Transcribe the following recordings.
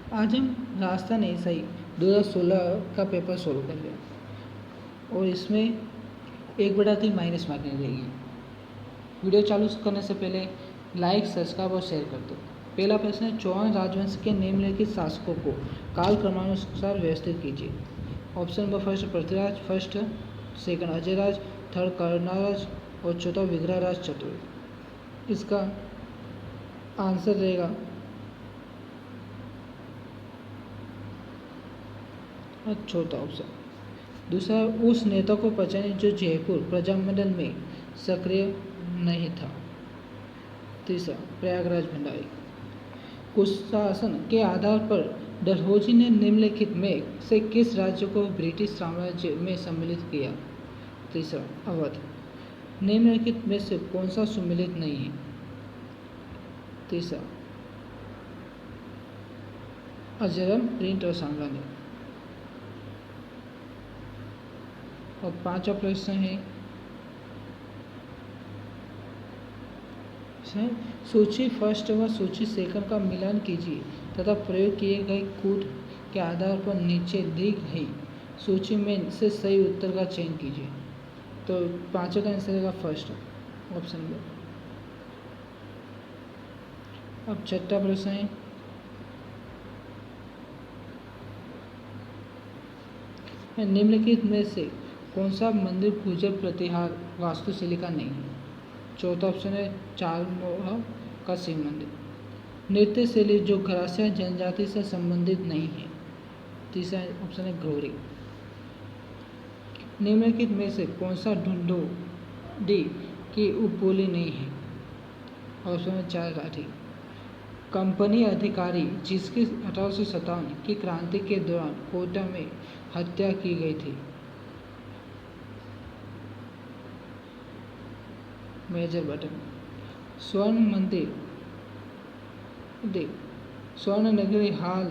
आज हम राजस्थान एसआई 2016 का पेपर सोल्व कर रहे हैं और इसमें 1/3 माइनस मार्किंग रहेगी। वीडियो चालू करने से पहले लाइक, सब्सक्राइब और शेयर कर दो। पहला प्रश्न है, चौहान राजवंश के निम्नलिखित शासकों को काल क्रमानुसार व्यवस्थित कीजिए। Option number first Prithviraj, first second Ajayraj, third Karnaraj और चौथा विग्रहराज चतुर्थ। इसका आंसर रहेगा चौथा ऑप्शन। दूसरा, उस नेता को पहचानें जो जयपुर प्रजामंडल में सक्रिय नहीं था। तीसरा, प्रयागराज भंडारी। कुशासन के आधार पर डलहौजी ने निम्नलिखित में से किस राज्य को ब्रिटिश साम्राज्य में सम्मिलित किया। तीसरा, अवध। निम्नलिखित में से कौन सा सम्मिलित नहीं है। तीसरा, अजरम, प्रिंट और साम्राज्य। और पांचवा प्रश्न है, सूची फर्स्ट व सूची सेकंड का मिलान कीजिए तथा प्रयोग किए गए कूट के आधार पर नीचे दी गई सूची में से सही उत्तर का चयन कीजिए। तो पांचों का आंसर रहेगा फर्स्ट ऑप्शन में। अब छठा प्रश्न है, निम्नलिखित में से कौन सा मंदिर पूजन प्रतिहार वास्तुशैली का नहीं है। चौथा ऑप्शन है चारमोह का शिव मंदिर। नृत्य शैली जो घरासिया जनजाति से संबंधित नहीं है। तीसरा ऑप्शन है घोरी। निम्नलिखित में से कौन सा ढूंढोडी की उपबोली नहीं है। ऑप्शन है चार लाठी। कंपनी अधिकारी जिसकी 1857 की क्रांति के दौरान कोटा में हत्या की गई थी। Major button. स्वर्ण मंदिर स्वर्ण नगरी हाल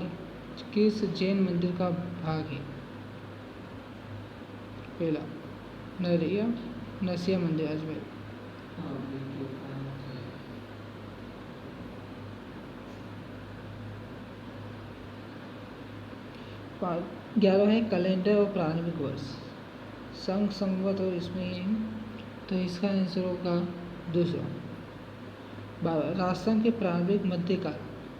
किस जैन मंदिर का भाग है। पहला, नरसिया मंदिर अजमेर। ग्यारह है कैलेंडर और प्रारंभिक वर्ष संघ संवत और इसमें, तो इसका आंसर होगा दूसरा। 12, राजस्थान के प्रारंभिक मध्यकाल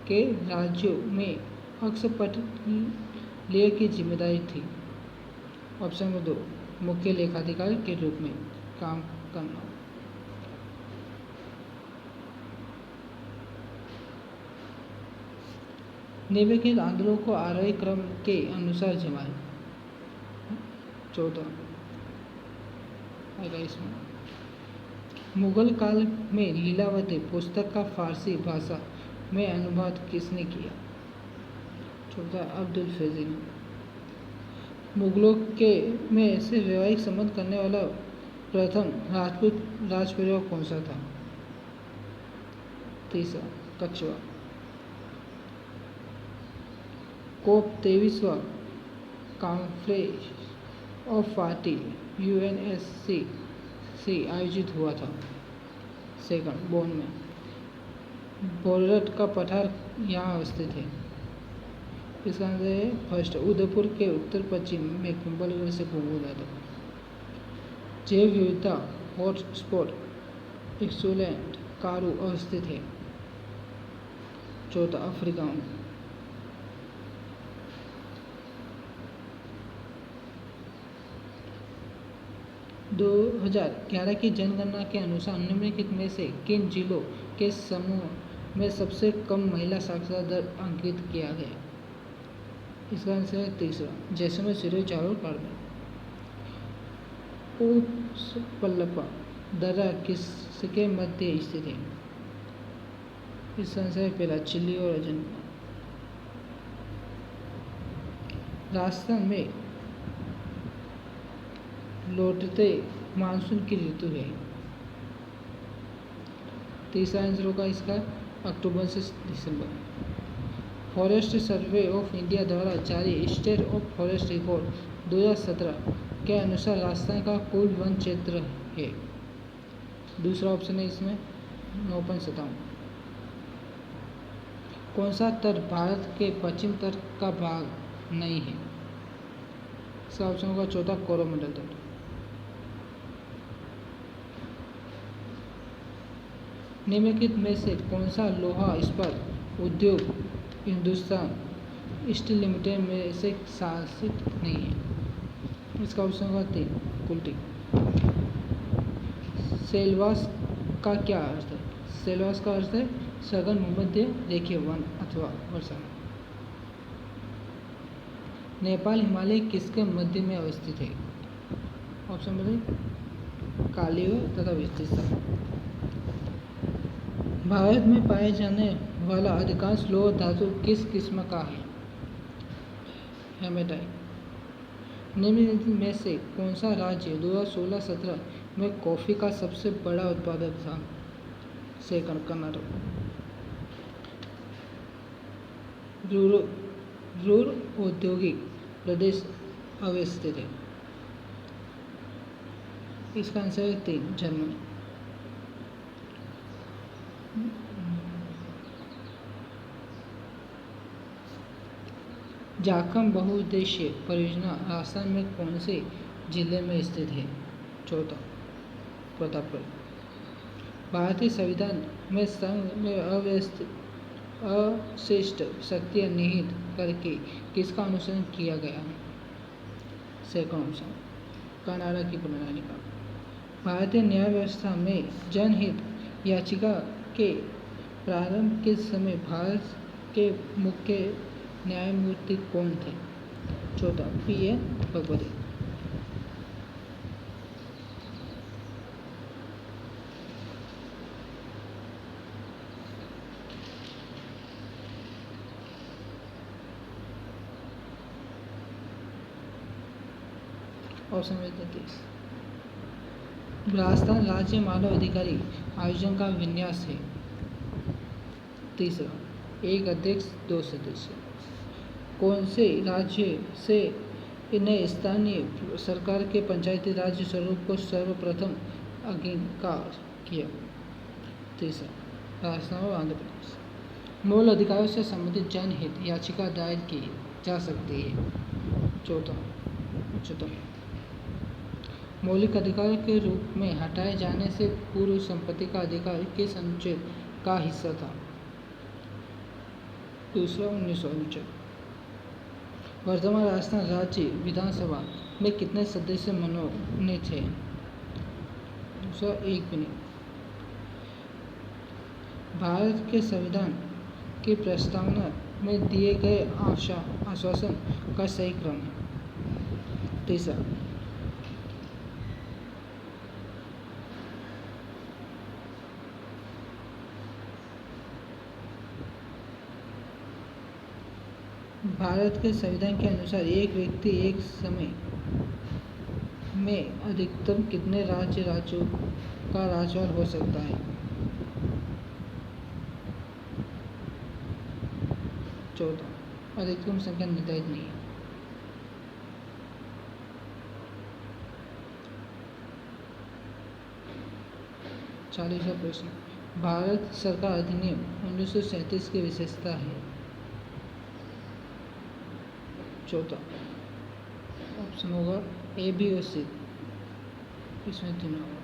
के राज्यों में अक्षपटलीय की जिम्मेदारी थी। ऑप्शन नंबर 2, मुख्य लेखाधिकारी के रूप में काम करना। निम्नलिखित आंदोलनों को आरोही क्रम के अनुसार जमाएं। चौथा आएगा इसमें, मुगल काल में लीलावती पुस्तक का फारसी भाषा में अनुवाद किसने किया। चौथा, अब्दुल फैजी ने। मुगलों के में से वैवाहिक संबंध करने वाला प्रथम राजपूत राजपरिवार कौन सा था। तीसरा, कछवा। कोप 23वां कॉन्फ्रेंस ऑफ पार्टी UNSC आयोजित हुआ था। सेकंड, बोन में। बोरट का पठार यहाँ अवस्थित है। इसका आंसर है फर्स्ट, उदयपुर के उत्तर पश्चिम में कुंभलगढ़ से घूमूंगा। था जैव विविधता हॉटस्पॉट एक्सोलैंड कारू अवस्थित है। चौथा, अफ्रीका में। दो 2011 की जनगणना के अनुसार निम्नलिखित में से किन जिलों के समूह में सबसे कम महिला साक्षरता दर अंकित किया गया। इसका आंसर है तीसरा, जैसलमेर, सिरोही, जालौर, बाड़मेर। पल्लपा दर्रा किसके मध्य स्थित है। इसका आंसर है पहला, चिल्ली और अजंता। राजस्थान में लौटते मानसून की ऋतु है। तीसरा आंसर होगा इसका अक्टूबर से दिसंबर। फॉरेस्ट सर्वे ऑफ इंडिया द्वारा जारी स्टेट ऑफ फॉरेस्ट रिपोर्ट 2017 के अनुसार राजस्थान का कुल वन क्षेत्र है। दूसरा ऑप्शन है इसमें 9.57। कौन सा तट भारत के पश्चिम तट का भाग नहीं है? इसका ऑप्शन होगा चौथा कोरोमंडल तट। निम्नलिखित में से कौन सा लोहा इस्पात उद्योग हिंदुस्तान स्टील लिमिटेड में से शासित नहीं है? इसका ऑप्शन होगा 3 कुल्टी। सेलवास का क्या अर्थ है? सेलवास का अर्थ है सघन भूमध्य रेखीय वन अथवा वर्षा। नेपाल हिमालय किसके मध्य में अवस्थित है? ऑप्शन बताइए। कालीय तथा विस्तीर्ण। भारत में पाए जाने वाला अधिकांश लोह धातु किस किस्म का है? हेमेटाइट। निम्नलिखित में से कौन सा राज्य 2016-17 में कॉफी का सबसे बड़ा उत्पादक था? सेकंड कर्नाटक। रूर औद्योगिक प्रदेश अवस्थित है? इसका आंसर है 3 जर्मनी। जाखम बहुउद्देशीय परियोजना राजस्थान में कौन से जिले में स्थित है? चौथा प्रतापगढ़। भारतीय संविधान में संघ में अवशिष्ट शक्तियाँ निहित करके किसका अनुसरण किया गया है? सेकंड ऑप्शन कनाडा की पुनर्निर्माण। भारतीय न्याय व्यवस्था में जनहित याचिका के प्रारंभ के समय भारत के मुख्य न्यायमूर्ति कौन थे? चौथा P.N. भगवती। ऑप्शन 33 राजस्थान राज्य मानव अधिकारी आयोजन का विन्यास है? तीसरा एक अध्यक्ष 2 सदस्य। कौन से राज्य से इन्हें स्थानीय सरकार के पंचायती राज स्वरूप को सर्वप्रथम अंगीकार किया? तीसरा राजस्थान और आंध्र प्रदेश। मूल अधिकारों से संबंधित जनहित याचिका दायर की जा सकती है? चौथा उच्चतम। मौलिक अधिकार के रूप में हटाए जाने से पूर्व संपत्ति का अधिकार किस अनुच्छेद का हिस्सा था? दूसरा 19 अनुच्छेद। वर्तमान राजस्थान राज्य विधानसभा में कितने सदस्य मनोनीत हैं? दूसरा 1 भी नहीं। भारत के संविधान की प्रस्तावना में दिए गए आश्वासन का सही क्रम है? तीसरा भारत के संविधान के अनुसार एक व्यक्ति एक समय में अधिकतम कितने राज्यों का राजपाल हो सकता है? चौथा अधिकतम संख्या निर्धारित नहीं है। चालीसवां प्रश्न भारत सरकार अधिनियम 1937 की विशेषता है? चौथा ऑप्शन होगा A, B और C। इसमें तीनों होगा।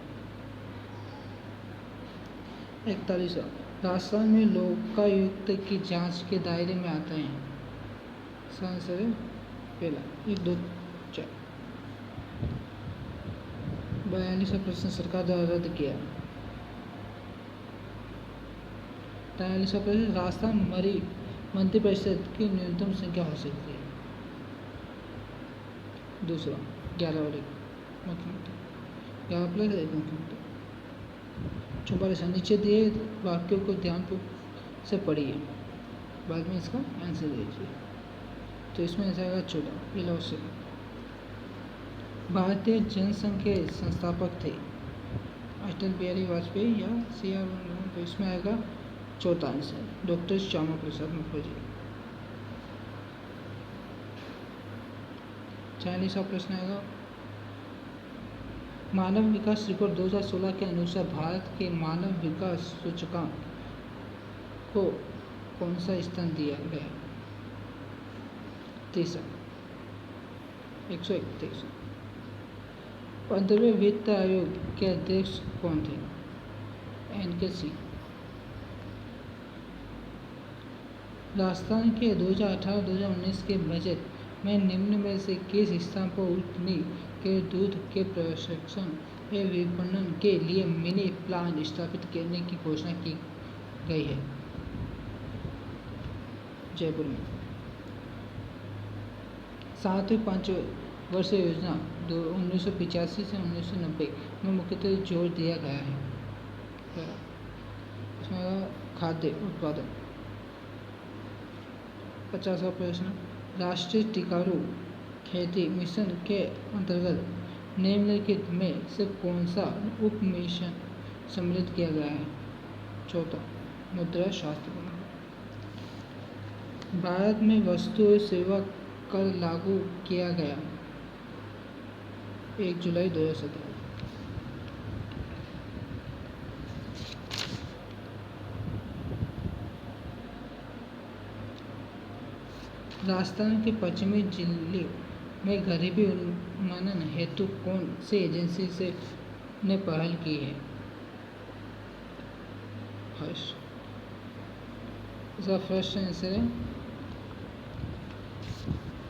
41वां राजस्थान में लोकायुक्त की जांच के दायरे में आते हैं? इसका आंसर है पहला 1, 2, 4। 42वां प्रश्न सरकार द्वारा रद्द किया। 43वां प्रश्न राजस्थान मंत्रिपरिषद की न्यूनतम संख्या हो सकती है? दूसरा 11 और 1 मुख्यमंत्री 11 प्लस 1 मुख्यमंत्री। 44 नीचे दिए वाक्यों को ध्यानपूर्वक से पढ़िए, बाद में इसका आंसर दीजिए। तो इसमें ऐसा आएगा 14 इलाहाबाद। भारतीय जनसंघ के संस्थापक थे? अटल बिहारी वाजपेयी या C.R. रामन। तो इसमें आएगा चौथा आंसर डॉक्टर श्यामा प्रसाद मुखर्जी। 40वां प्रश्न आएगा मानव विकास रिपोर्ट 2016 के अनुसार भारत के मानव विकास सूचकांक को कौन सा स्थान दिया गया? तीसरा 131। 15वें वित्त आयोग के अध्यक्ष कौन थे? NK सिंह। राजस्थान के 2018-2019 के बजट में निम्न में से किस स्थान पर उद्यमी के दूध के प्रसंस्करण एवं विपणन के लिए मिनी प्लांट स्थापित करने की घोषणा की गई है? जयपुर में। 7वीं पंचवर्षीय योजना 1985 से 1990 में मुख्यतः जोर दिया गया है। इसमें खाद्य उत्पादन। 50वां प्रश्न, राष्ट्रीय टिकाऊ खेती मिशन के अंतर्गत निम्नलिखित में से कौन सा उप मिशन सम्मिलित किया गया है? चौथा मुद्रा शास्त्र। भारत में वस्तु और सेवा कर लागू किया गया 1 जुलाई 2017। राजस्थान के पश्चिमी जिले में गरीबी उन्मूलन हेतु कौन सी एजेंसी ने पहल की है? इसका फर्स्ट आंसर है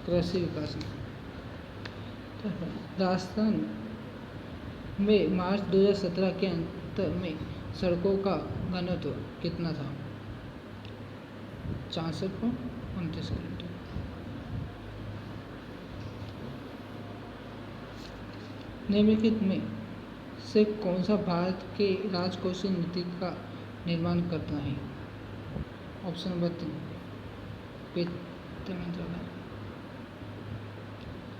कृषि विकास। राजस्थान में मार्च 2017 के अंत में सड़कों का घनत्व कितना था? 64.29 किलोमीटर। निम्नलिखित में से कौन सा भारत के राजकोषीय नीति का निर्माण करता है? ऑप्शन नंबर 3 वित्त मंत्रालय।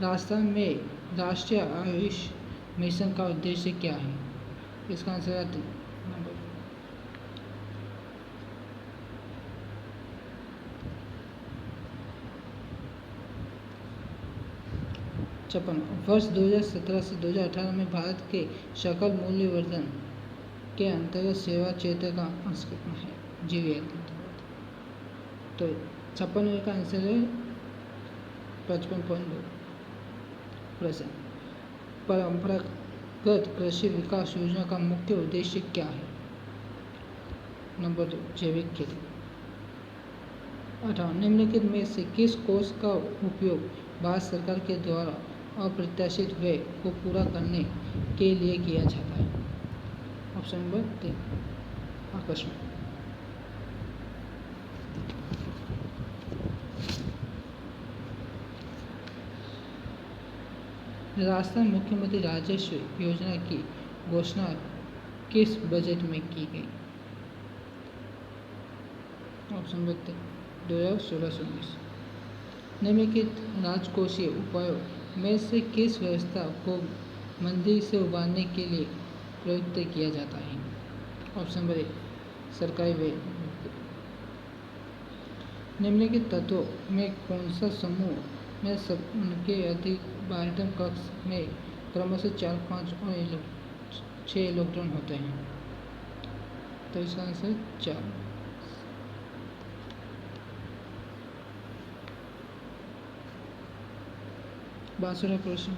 राजस्थान में राष्ट्रीय आयुष मिशन का उद्देश्य क्या है? इसका आंसर है 3 नंबर। वर्ष 2017 से 2018 में भारत के सकल मूल्य वर्धन के अंतर्गत सेवा क्षेत्र का अंश कितना है? GVL। तो 56 का आंसर है 55.2%। परंपरागत कृषि विकास योजना का मुख्य उद्देश्य क्या है? नंबर 2 जैविक खेती। 58 निम्नलिखित में से किस कोष का उपयोग भारत सरकार के द्वारा अप्रत्याशित व्यय को पूरा करने के लिए किया जाता है? ऑप्शन नंबर 3 आकस्मिक। राजस्थान मुख्यमंत्री राजस्व योजना की घोषणा किस बजट में की गई? Option number 3 2016-19। निम्नलिखित राजकोषीय उपायों में से किस व्यवस्था को मंदी से उबारने के लिए प्रयुक्त किया जाता है? ऑप्शन नंबर 1 सरकारी व्यय। निम्नलिखित तत्वों में कौन सा समूह में उनके अधिक बारहवें कक्ष में क्रमशः 4, 5 और 6 इलेक्ट्रॉन होते हैं? तो इसका आंसर 4। बासरा प्रश्न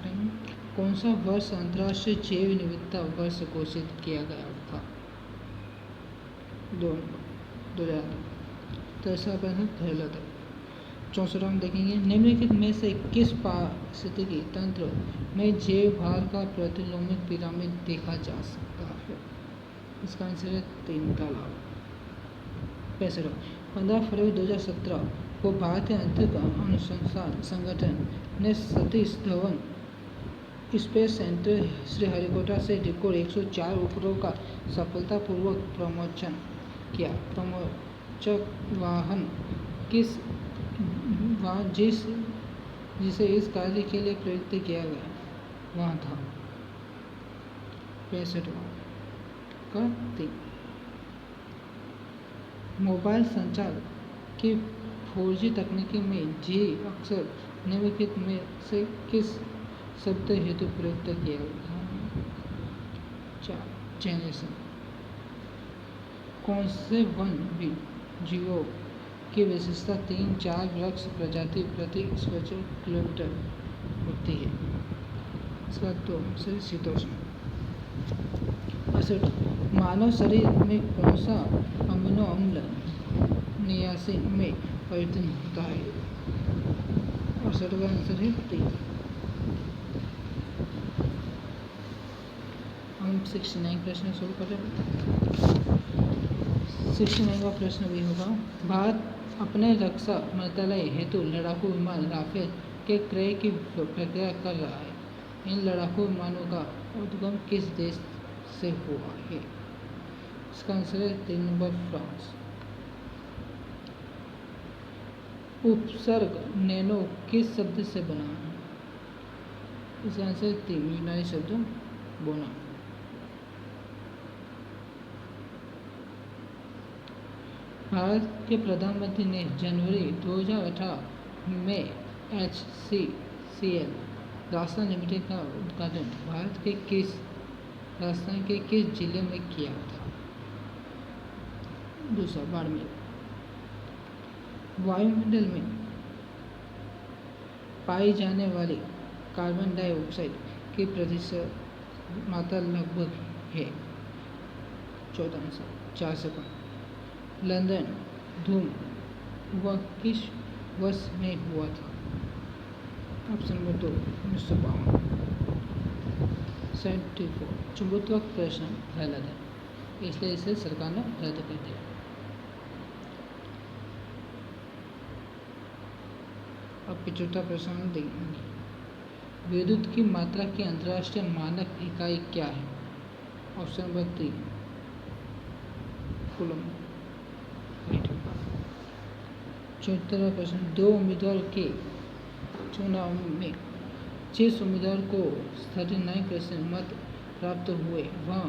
कौन सा वर्ष अंतर्राष्ट्रीय जैव विविधता वर्ष घोषित किया गया था? 2000। तीसरा प्रश्न 64 हम देखेंगे। निम्नलिखित में से किस पारिस्थितिकी तंत्र में जैव भार का प्रतिलोमित पिरामिड देखा जा सकता है? इसका आंसर है 3 तालाब। 65 15 फरवरी 2017 को भारतीय अंतरिक्ष अनुसंधान संगठन ने सतीश धवन स्पेस सेंटर श्रीहरिकोटा से रिकॉर्ड 104 उपग्रहों का सफलतापूर्वक प्रमोचन किया। प्रमोचक वाहन जिसे इस कार्य के लिए प्रयुक्त किया गया वहाँ था 65 का 3। मोबाइल संचार की 4G तकनीकी में जी अक्सर निम्नलिखित में से किस शब्द हेतु प्रयुक्त किया गया? 4 जेनरेशन। कौन से वन जीवों की विशेषता 3-4 वृक्ष प्रजाति प्रति स्क्वायर किलोमीटर होती है। इसका 2 से शीतोष्ण। 68 मानव शरीर में कौन सा अमीनो अम्ल नियासिन में परिवर्तन होता है? 68 का आंसर है 3। हम 69 प्रश्न शुरू कर रहे हैं। 69 का प्रश्न भी होगा, भारत अपने रक्षा मंत्रालय हेतु लड़ाकू विमान राफेल के क्रय की प्रक्रिया कर रहा है। इन लड़ाकू विमानों का उद्गम किस देश से हुआ है? इसका आंसर है 3 नंबर फ्रांस। उपसर्ग नैनो किस शब्द से बना है? इसका आंसर 3 यूनानी शब्द बोना। भारत के प्रधानमंत्री ने जनवरी 2018 में HCCL राजस्थान लिमिटेड का उद्घाटन भारत के राजस्थान के किस जिले में किया था? दूसरा बाड़मेर। वायुमंडल में पाई जाने वाली कार्बन डाइऑक्साइड की प्रतिशत मात्रा लगभग है? 4 से 5। लंदन धूम वह किस वर्ष में हुआ था? Option number 2 1952। 74 चुंबकत्व प्रश्न गलत है, इसलिए इसे सरकार ने रद्द कर दिया। अब 75 प्रश्न हम देखेंगे। विद्युत की मात्रा की अंतर्राष्ट्रीय मानक इकाई क्या है? Option number 3 coulomb. 74वां प्रश्न, 2 उम्मीदवार के चुनाव में जिस उम्मीदवार को 39% मत प्राप्त हुए वह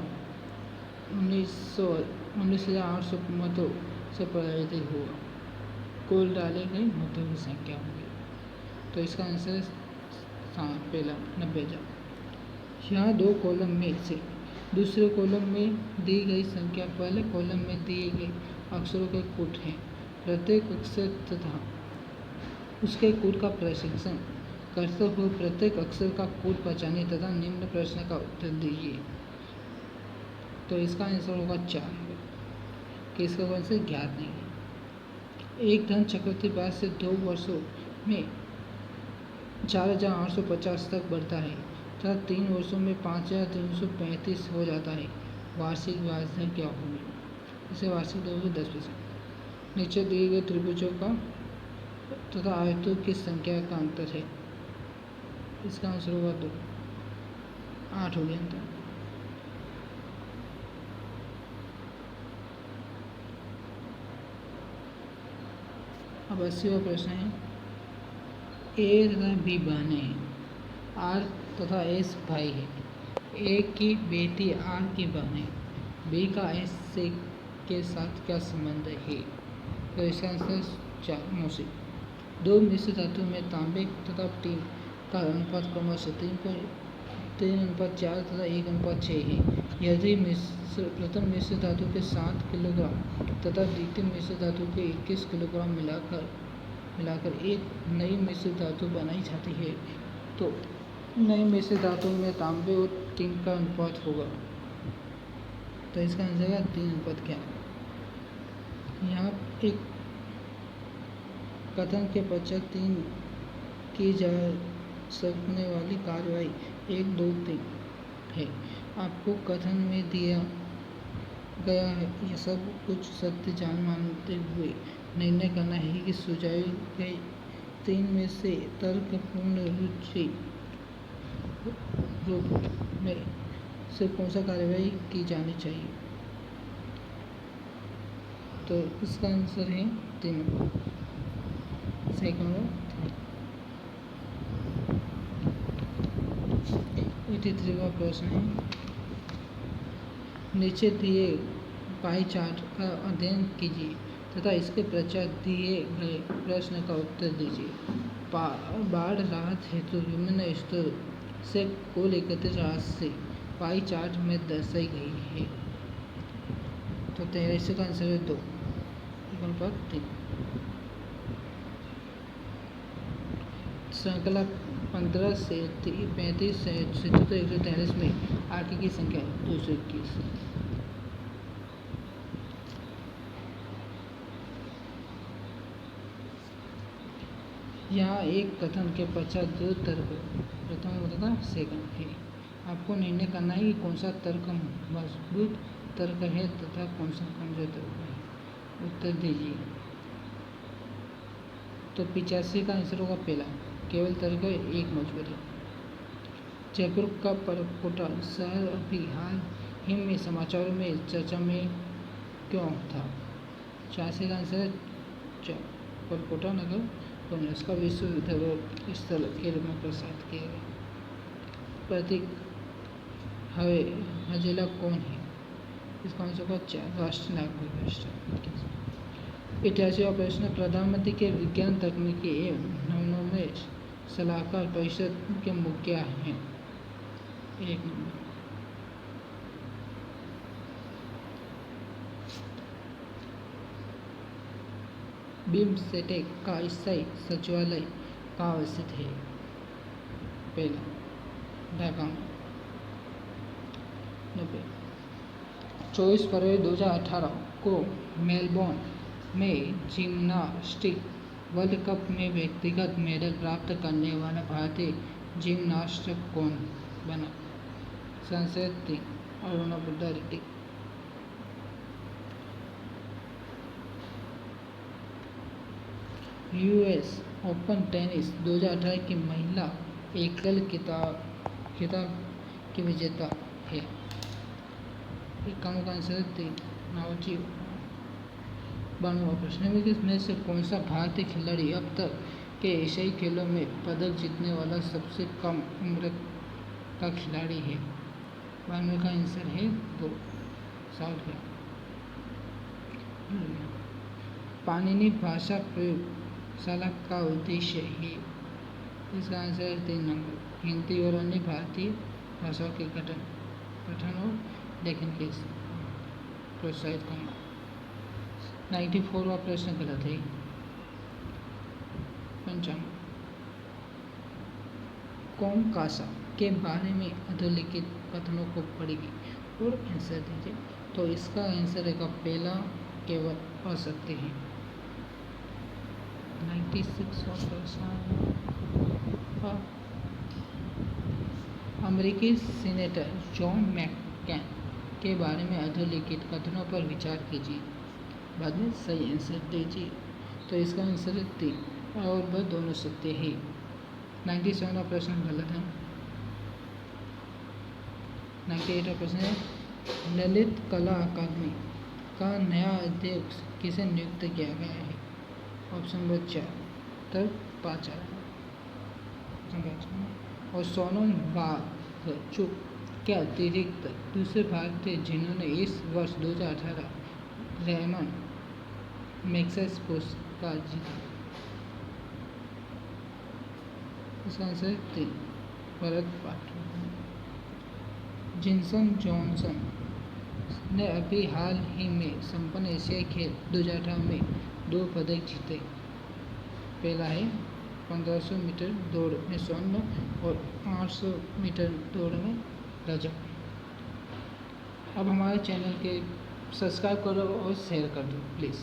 19,800 मतों से पराजित हुआ। कुल डाले गए मतों की संख्या होगी। तो इसका आंसर पहला 90,000। यहाँ 2 कॉलम में से दूसरे कॉलम में दी गई संख्या पहले कॉलम में दिए गए अक्षरों के कूट हैं। प्रत्येक अक्षर तथा उसके कूट का प्रशिक्षण करते हुए प्रत्येक अक्षर का कूट पहचानिए तथा निम्न प्रश्न का उत्तर दीजिए। तो इसका आंसर होगा 4, कि इसका आंसर ज्ञात नहीं है। एक धन चक्रवृद्धि ब्याज से 2 वर्षों में 4,850 तक बढ़ता है तथा 3 वर्षों में 5,335 हो जाता है। वार्षिक ब्याज दर क्या होगी? इसे वार्षिक दर होगी 10%। नीचे दिए गए त्रिभुजों का तथा आयतों की संख्या का अंतर है। इसका आंसर होगा 2, 8 हो गया अंतर। अब 80वां प्रश्न है, ए तथा बी बहनें हैं, आर तथा एस भाई है। ए की बेटी आर की बहन है, बी का एस से के साथ क्या संबंध है? तो इसका आंसर 4 मौसी। 2 मिश्र धातु में तांबे तथा टीन का अनुपात क्रमशः 3:4 तथा 1:6 है। यदि प्रथम मिश्र धातु के 7 किलोग्राम तथा द्वितीय मिश्र धातु के 21 किलोग्राम मिलाकर एक नई मिश्र धातु बनाई जाती है तो नई मिश्र धातु में तांबे और टीन का अनुपात होगा। तो इसका आंसर है 3:11। यहाँ एक कथन के पश्चात 3 की जा सकने वाली कार्रवाई 1, 2, 3 है। आपको कथन में दिया गया है यह सब कुछ सत्य जान मानते हुए निर्णय करना है कि सुझाई गई 3 में से तर्कपूर्ण रूप में से कौन सा कार्रवाई की जानी चाहिए? तो इसका आंसर है 3 सेकंड। 83वां प्रश्न है, नीचे दिए पाई चार्ट का अध्ययन कीजिए तथा इसके पश्चात दिए गए प्रश्न का उत्तर दीजिए। बाढ़ राहत हेतु विभिन्न स्तरों से कुल एकत्रित राशि पाई चार्ट में दर्शाई गई है। तो 13 का आंसर है 2, 3। श्रृंखला 15 से 35 से 77 143 में आगे की संख्या 221। यहाँ एक कथन के पश्चात दो तर्क, प्रथम तथा सेकंड है। आपको निर्णय करना है कि कौन सा तर्क मजबूत तर्क है तथा कौन सा कमजोर तर्क है। उत्तर दीजिए। तो 85 का आंसर होगा पहला, केवल तर्क एक मजबूत है। जयपुर का परकोटा शहर अभी हाल ही में समाचारों में चर्चा में क्यों था? 86 का आंसर है परकोटा नगर यूनेस्को का विश्व धरोहर स्थल के रूप में प्रसारित किया गया। प्रतीक हजेला कौन है? इसका आंसर होगा 4 राष्ट्रीय नागरिक रजिस्टर। 88वां प्रश्न, प्रधानमंत्री के विज्ञान तकनीकी एवं नवोन्मेष सलाहकार परिषद के मुख्य क्या हैं? 1 नंबर। बिम्स्टेक का स्थायी सचिवालय कहाँ स्थित है? पहला, ढाका में। 90। 24 फरवरी 2018 को मेलबोर्न में जिम्नास्टिक वर्ल्ड कप में व्यक्तिगत मेडल प्राप्त करने वाला भारतीय जिम्नास्ट कौन बना? संसद 3 Aruna Budda Reddy. US Open tennis 2018 की महिला एकल खिताब की विजेता है। इक्यावन का आंसर 3 नाओजी। 92वां प्रश्न में से कौन सा भारतीय खिलाड़ी अब तक के एशियाई खेलों में पदक जीतने वाला सबसे कम उम्र का खिलाड़ी है? 92 का आंसर है 2 साल का। पाणिनि भाषा प्रयोगशाला का उद्देश्य है? इसका आंसर है 3 नंबर, हिंदी और अन्य भारतीय भाषाओं के पठन और लेखन के प्रोत्साहित करना। 94वां प्रश्न गलत है। 95 कौम कासा के बारे में अधोलिखित कथनों को पढ़िए और आंसर दीजिए। तो इसका आंसर है पहला, केवल असत्य है। 96वां प्रश्न, अमेरिकी सीनेटर जॉन मैककेन के बारे में अधोलिखित कथनों पर विचार कीजिए, बाद में सही आंसर दीजिए। तो इसका आंसर है 3 और वह दोनों सत्य है। 97वां प्रश्न गलत है। 98वां प्रश्न है, ललित कला अकादमी का नया अध्यक्ष किसे नियुक्त किया गया है? ऑप्शन नंबर 4 तब 5 और सोनम वांगचुक के अतिरिक्त दूसरे भारतीय जिन्होंने इस वर्ष 2018 रेमन मैग्सेसे पुरस्कार जीता। इसका आंसर 3 भरत पाठक। जिनसन जॉनसन ने अभी हाल ही में संपन्न एशियाई खेल 2018 में 2 पदक जीते। पहला है 1500 मीटर दौड़ में स्वर्ण और 800 मीटर दौड़ में रजत। अब हमारे चैनल के सब्सक्राइब करो और शेयर कर दो प्लीज़।